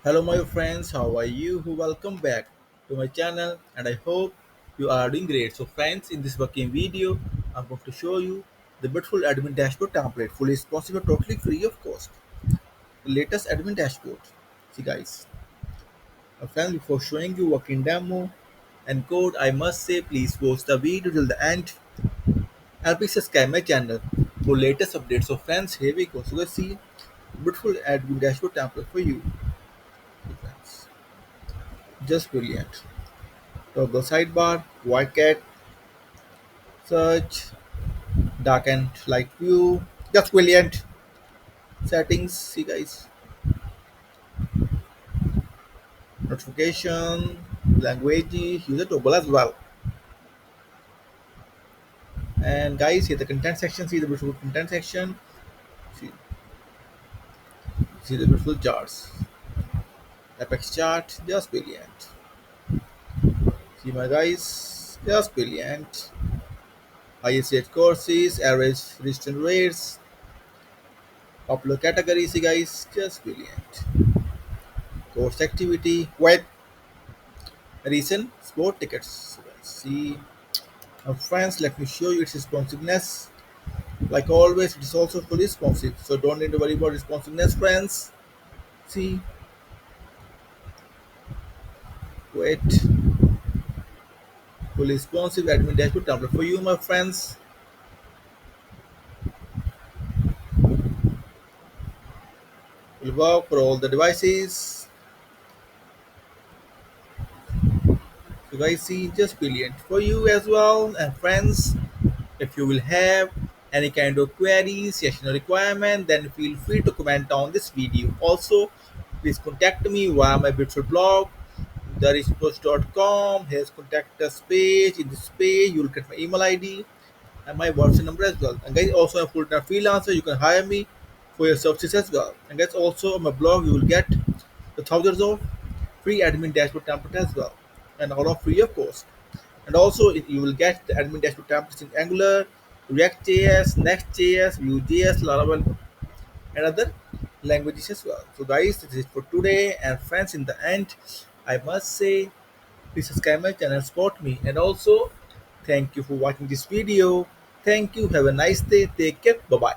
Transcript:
Hello my friends, how are you? Welcome back to my channel and I hope you are doing great. So friends, in this working video, I'm going to show you the beautiful admin dashboard template, fully responsive, totally free of cost. The latest admin dashboard. See guys, friends, before showing you working demo and code, I must say please watch the video till the end and please subscribe my channel for latest updates. So friends, here we go. So let's see beautiful admin dashboard template for you. So, friends, just brilliant. Toggle sidebar, white cat, search, dark and light view. That's brilliant. Settings, see guys, notification, language, user toggle as well. And guys, here the content section. See the beautiful content section. See, see the beautiful charts. Apex chart, just brilliant. See my guys, just brilliant. Highest rate courses, average registered rates, popular categories, see guys, just brilliant. Course activity, web recent sport tickets. See, now friends, let me show you its responsiveness. Like always, it is also fully responsive, so don't need to worry about responsiveness, friends. See, wait, fully responsive admin dashboard template for you, my friends. Will work for all the devices. You guys see, just brilliant for you as well, and friends. If you will have any kind of queries, session requirement, then feel free to comment on this video. Also, please contact me via my beautiful blog, therichpost.com. Here's contact us page. In this page, you'll get my email ID and my WhatsApp number as well. And guys, also I'm full-time freelancer. You can hire me for your services as well. And guys, also on my blog, you will get the thousands of free admin dashboard template as well, and all of free of course. And also you will get the admin dashboard templates in Angular, React.js, Next.js, Vue.js, Laravel, and other languages as well. So guys, this is for today. And friends, in the end, I must say, please subscribe my channel, support me, and also thank you for watching this video. Thank you. Have a nice day. Take care. Bye bye.